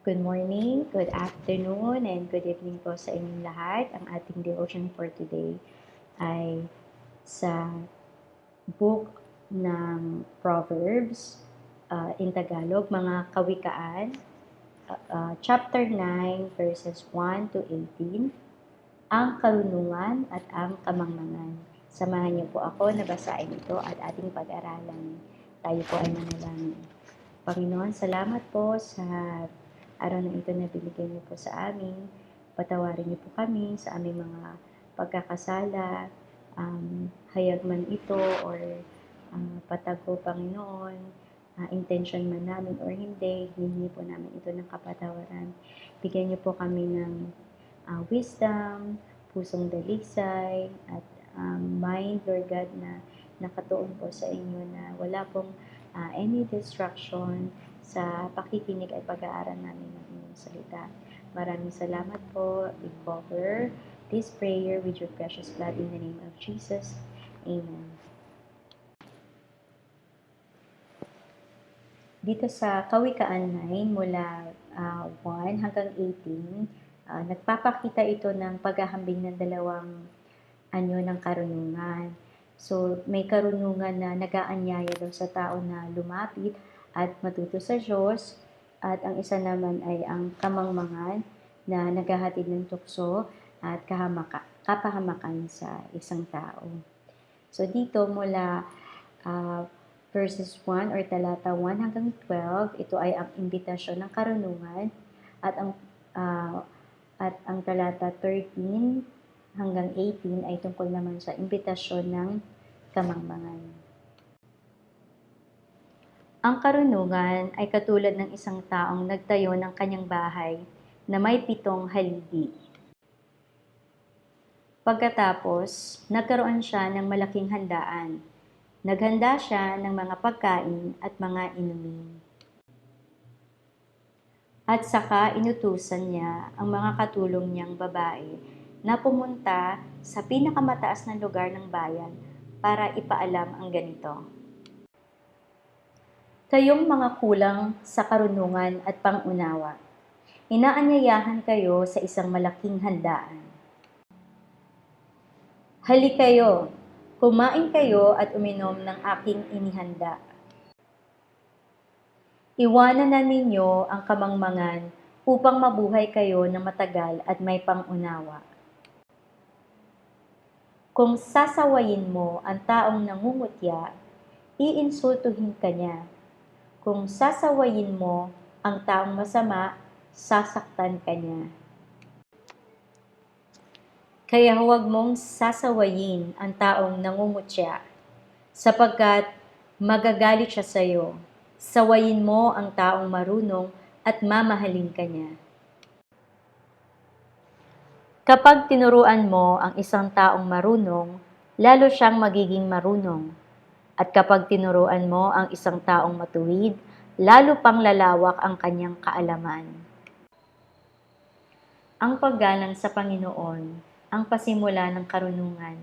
Good morning, good afternoon, and good evening po sa inyong lahat. Ang ating devotion for today ay sa book ng Proverbs, in Tagalog, mga kawikaan, chapter 9, verses 1 to 18, ang karunungan at ang kamangmangan. Samahan niyo po ako na basahin ito at ating pag-aralan. Tayo po ay manalangin. Panginoon, salamat po sa araw na ito na binigay niyo po sa amin. Patawarin niyo po kami sa aming mga pagkakasala, hayag man ito or patago, Panginoon, intention man namin or hindi, hihingi po namin ito ng kapatawaran. Bigyan niyo po kami ng wisdom, pusong dalisay, at mind, Lord God, na nakatuon po sa inyo na wala pong any distraction sa pakikinig at pag-aaral namin ng inyong salita. Maraming salamat po. We cover this prayer with your precious blood in the name of Jesus. Amen. Dito sa Kawikaan 9, mula 1 hanggang 18, nagpapakita ito ng paghahambing ng dalawang anyo ng karunungan. So, may karunungan na nag-aanyaya daw sa tao na lumapit at matuto sa Diyos, at ang isa naman ay ang kamangmangan na naghahatid ng tukso at kapahamakan sa isang tao. So, dito mula verses 1 or talata 1 hanggang 12, ito ay ang imbitasyon ng karunungan, at ang talata 13 hanggang 18 ay tungkol naman sa imbitasyon ng kamangmangan. Ang karunungan ay katulad ng isang taong nagtayo ng kanyang bahay na may 7 haligi. Pagkatapos, nagkaroon siya ng malaking handaan. Naghanda siya ng mga pagkain at mga inumin. At saka inutusan niya ang mga katulong niyang babae na pumunta sa pinakamataas na lugar ng bayan para ipaalam ang ganito. Kayong mga kulang sa karunungan at pangunawa, inaanyayahan kayo sa isang malaking handaan. Hali kayo, kumain kayo at uminom ng aking inihanda. Iwanan na ninyo ang kamangmangan upang mabuhay kayo ng matagal at may pangunawa. Kung sasawayin mo ang taong nangungutya, iinsultuhin ka niya. Kung sasawayin mo ang taong masama, sasaktan ka niya. Kaya huwag mong sasawayin ang taong nangungutya, sapagkat magagalit siya sa iyo. Sawayin mo ang taong marunong at mamahalin ka niya. Kapag tinuruan mo ang isang taong marunong, lalo siyang magiging marunong. At kapag tinuruan mo ang isang taong matuwid, lalo pang lalawak ang kanyang kaalaman. Ang paggalang sa Panginoon, ang pasimula ng karunungan,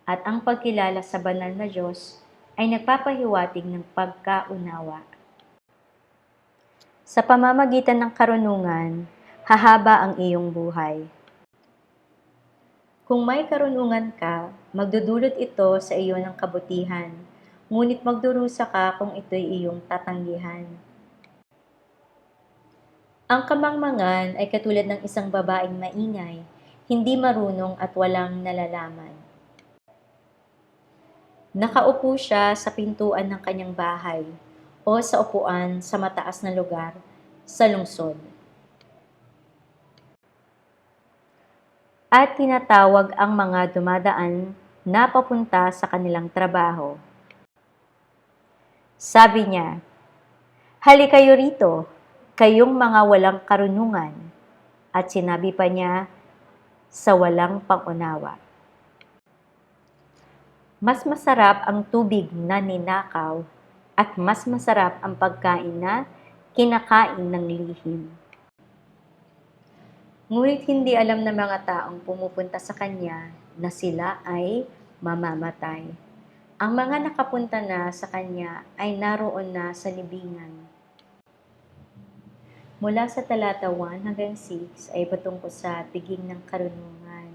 at ang pagkilala sa banal na Diyos ay nagpapahiwatig ng pagkaunawa. Sa pamamagitan ng karunungan, hahaba ang iyong buhay. Kung may karunungan ka, magdudulot ito sa iyo ng kabutihan, ngunit magdurusa ka kung ito'y iyong tatanggihan. Ang kamangmangan ay katulad ng isang babaeng maingay, hindi marunong at walang nalalaman. Nakaupo siya sa pintuan ng kanyang bahay o sa upuan sa mataas na lugar sa lungsod. At tinatawag ang mga dumadaan na papunta sa kanilang trabaho. Sabi niya, "Hali kayo rito, kayong mga walang karunungan." At sinabi pa niya, "Sa walang pangunawa." Mas masarap ang tubig na ninakaw at mas masarap ang pagkain na kinakain ng lihim. Ngunit hindi alam ng mga taong pumupunta sa kanya na sila ay mamamatay. Ang mga nakapunta na sa kanya ay naroon na sa libingan. Mula sa talata 1 hanggang 6 ay patungkol sa piging ng karunungan.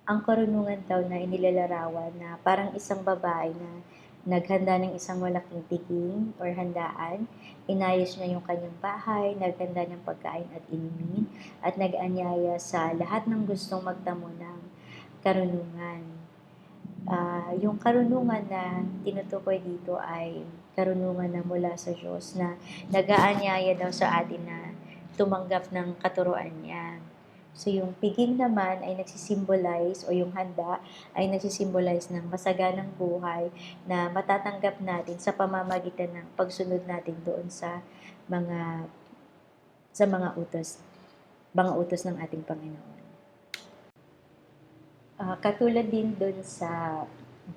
Ang karunungan daw na inilalarawan na parang isang babae na naghanda ng isang malaking piging or handaan, inayos niya yung kanyang bahay, naghanda ng pagkain at inumin, at nag-anyaya sa lahat ng gustong magtamo ng karunungan. Yung karunungan na tinutukoy dito ay karunungan na mula sa Diyos na nag-aanyaya daw sa atin na tumanggap ng katuruan niya. So yung piging naman ay nagsisimbolize o yung handa ay nagsisimbolize ng masaganang buhay na matatanggap natin sa pamamagitan ng pagsunod natin doon sa mga mga utos ng ating Panginoon. Katulad din dun sa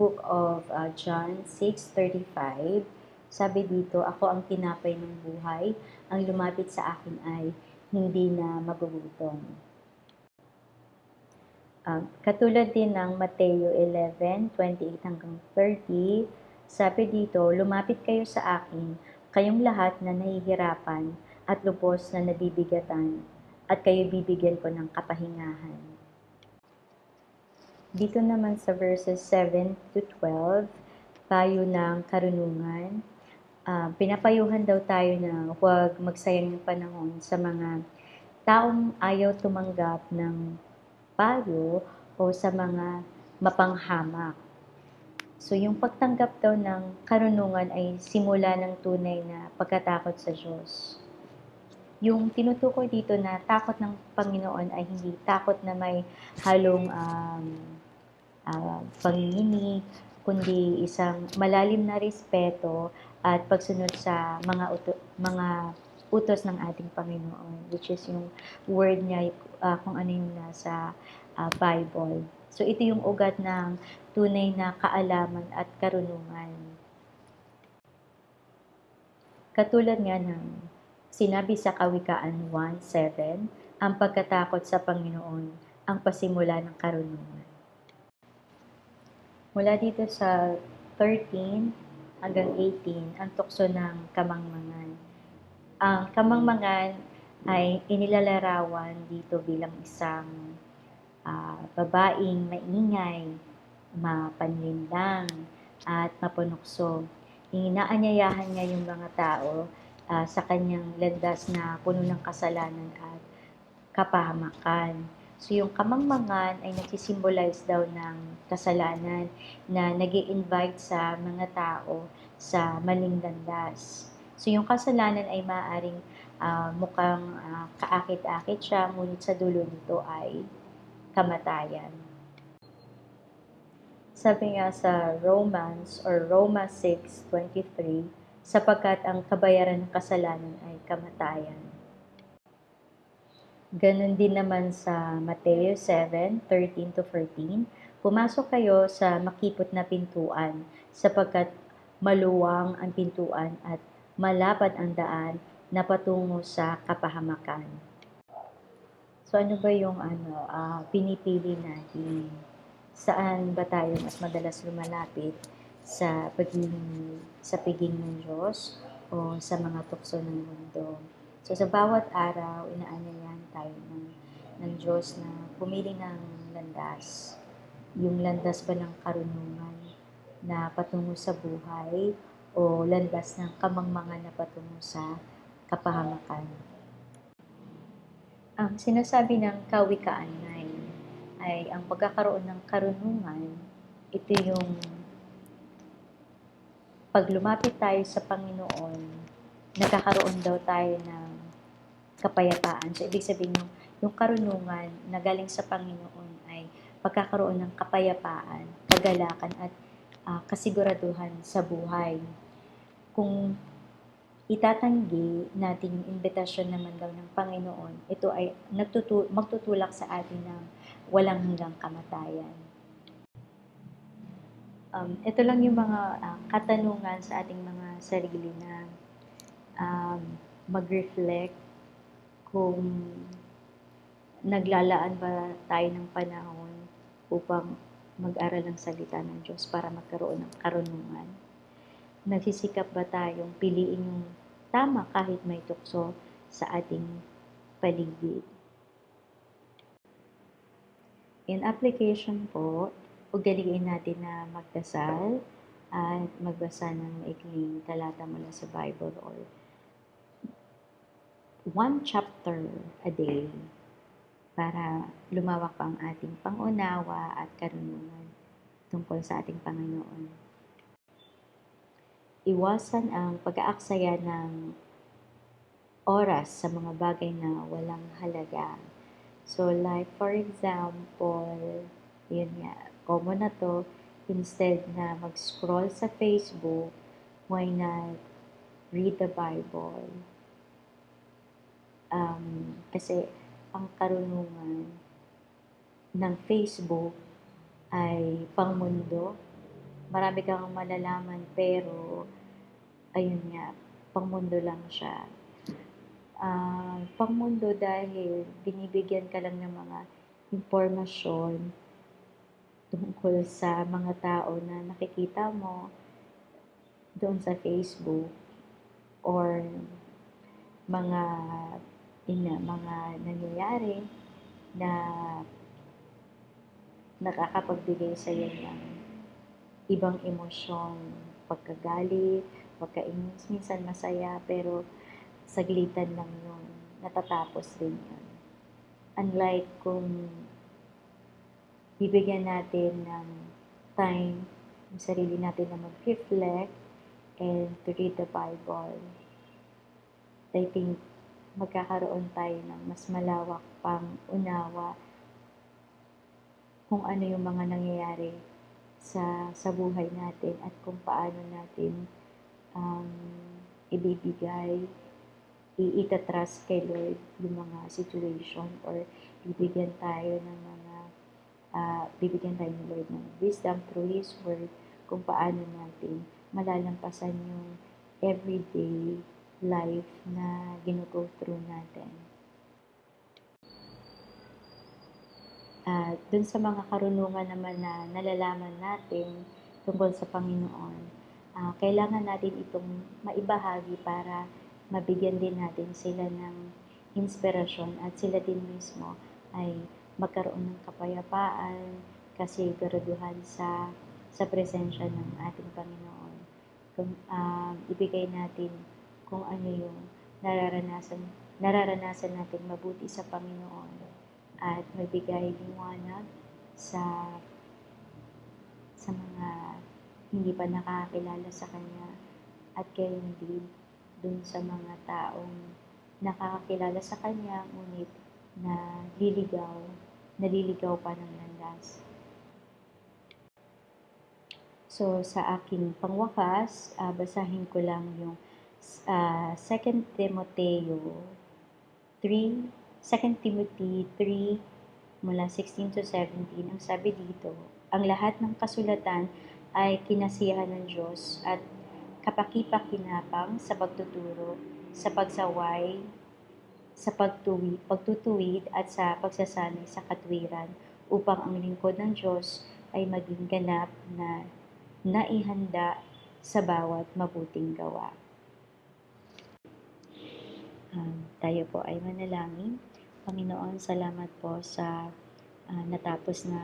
Book of John 6:35, sabi dito, "Ako ang tinapay ng buhay, ang lumapit sa akin ay hindi na magugutom." Katulad din ng Mateo 11:28 hanggang 30, sabi dito, "Lumapit kayo sa akin, kayong lahat na nahihirapan at lubos na nabibigatan, at kayo bibigyan ko ng kapahingahan." Dito naman sa verses 7 to 12, payo ng karunungan. Pinapayuhan daw tayo na huwag magsayang ng panahon sa mga taong ayaw tumanggap ng payo o sa mga mapanghamak. So yung pagtanggap daw ng karunungan ay simula ng tunay na pagkatakot sa Diyos. Yung tinutukoy dito na takot ng Panginoon ay hindi takot na may halong panginginig, kundi isang malalim na respeto at pagsunod sa mga utos ng ating Panginoon, which is yung word niya, kung ano yung nasa Bible. So ito yung ugat ng tunay na kaalaman at karunungan. Katulad nga ng sinabi sa Kawikaan 1:7, ang pagkatakot sa Panginoon ang pasimula ng karunungan. Mula dito sa 13 hanggang 18, ang tukso ng kamangmangan. Ang kamangmangan ay inilalarawan dito bilang isang babaeng maingay, mapanlinlang, at mapunokso. Inaanyayahan niya yung mga tao sa kanyang landas na puno ng kasalanan at kapahamakan. So yung kamangmangan ay nagsisimbolize daw ng kasalanan na nag-i-invite sa mga tao sa maling landas. So yung kasalanan ay maaaring mukhang kaakit-akit siya, ngunit sa dulo nito ay kamatayan. Sabi nga sa Roma 6:23, sapagkat ang kabayaran ng kasalanan ay kamatayan. Ganon din naman sa Mateo 7:13 to 14, pumasok kayo sa makipot na pintuan, sapagkat maluwang ang pintuan at malapad ang daan na patungo sa kapahamakan. So ano ba yung pinipili natin? Saan ba tayo mas madalas lumalapit sa piging ng Diyos o sa mga tukso ng mundo? So sa bawat araw, inaanyayahan tayo ng Diyos na pumili ng landas. Yung landas ba ng karunungan na patungo sa buhay o landas ng kamangmangan na patungo sa kapahamakan? Ang sinasabi ng Kawikaan 9 ay ang pagkakaroon ng karunungan, ito yung pag lumapit tayo sa Panginoon, nagkakaroon daw tayo ng kapayapaan. So, ibig sabihin yung karunungan na galing sa Panginoon ay pagkakaroon ng kapayapaan, kagalakan at kasiguraduhan sa buhay. Kung itatanggi natin yung imbitasyon naman daw ng Panginoon, ito ay magtutulak sa atin ng walang hanggang kamatayan. Ito lang yung mga katanungan sa ating mga sarili na mag-reflect kung naglalaan ba tayo ng panahon upang mag-aral ng salita ng Diyos para magkaroon ng karunungan. Nagsisikap ba tayong piliin yung tama kahit may tukso sa ating paligid. In application po, ugaliin natin na magdasal at magbasa ng maikling talata mula sa Bible or one chapter a day para lumawak pa ang ating pangunawa at karunungan tungkol sa ating Panginoon. Iwasan ang pag-aaksaya ng oras sa mga bagay na walang halaga. So like for example, yun nga, common na to, instead na mag-scroll sa Facebook, why not read the Bible? Kasi ang karunungan ng Facebook ay pangmundo. Marami kang malalaman pero ayun nga, pangmundo lang siya. Pangmundo dahil binibigyan ka lang ng mga impormasyon tungkol sa mga tao na nakikita mo doon sa Facebook or mga mga nangyayari na nakakapagbigay sa iyo ng ibang emosyon, pagkagalit, pagkainis, minsan masaya, pero saglitan lang yun, natatapos din yun. Unlike kung bibigyan natin ng time yung sarili natin na mag-reflect and to read the Bible, I think magkakaroon tayo ng mas malawak pang unawa kung ano yung mga nangyayari sa buhay natin at kung paano natin ibibigay, itatrust kay Lord yung mga situation or bibigyan tayo ni Lord ng wisdom through His Word kung paano natin malalampasan yung everyday life na ginugo through natin. Dun sa mga karunungan naman na nalalaman natin tungkol sa Panginoon, kailangan natin itong maibahagi para mabigyan din natin sila ng inspirasyon at sila din mismo ay magkaroon ng kapayapaan, kasiguraduhan sa presensya ng ating Panginoon. Kung ibigay natin kung ano yung nararanasan natin mabuti sa Panginoon at magbigay liwanag sa mga hindi pa nakakilala sa Kanya at gayon din dun sa mga taong nakakakilala sa Kanya ngunit naliligaw pa ng landas. So sa aking pangwakas, basahin ko lang yung 2 Timothy 3 mula 16 to 17. Ang sabi dito, ang lahat ng kasulatan ay kinasiyahan ng Diyos at kapaki-pakinabang sa pagtuturo, sa pagsaway, sa pagtutuwid at sa pagsasanay sa katwiran upang ang lingkod ng Diyos ay maging ganap na naihanda sa bawat mabuting gawa. Tayo po ay manalangin. Panginoon, salamat po sa natapos na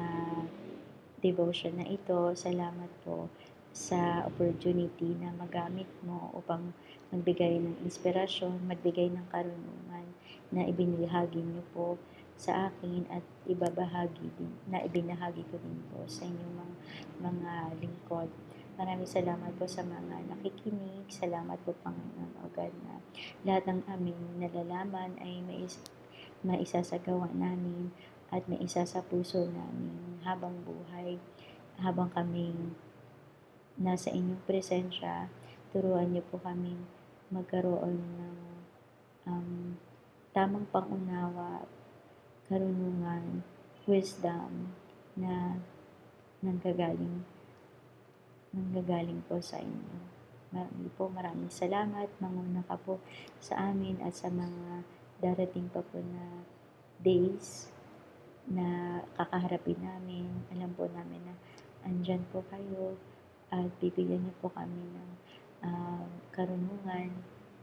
devotion na ito. Salamat po sa opportunity na magamit mo upang magbigay ng inspirasyon, magbigay ng karunungan na ibinahagi niyo po sa akin at ibinahagi ko din po sa inyong mga lingkod. Maraming salamat po sa mga nakikinig. Salamat po, Panginoon, o God, na lahat ng aming nalalaman ay maisasagawa namin at maisa sa puso namin habang buhay, habang kaming nasa inyong presensya. Turuan niyo po kami magkaroon ng tamang pangunawa, karunungan, wisdom na nanggagaling po sa inyo. Maraming salamat. Manguna ka po sa amin at sa mga darating pa po na days na kakaharapin namin. Alam po namin na andyan po kayo at bibigyan niyo po kami ng karunungan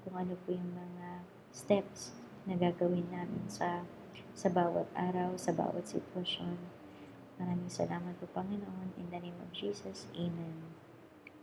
kung ano po yung mga steps na gagawin namin sa bawat araw, sa bawat sitwasyon. Maraming salamat po, Panginoon. In the name of Jesus, Amen.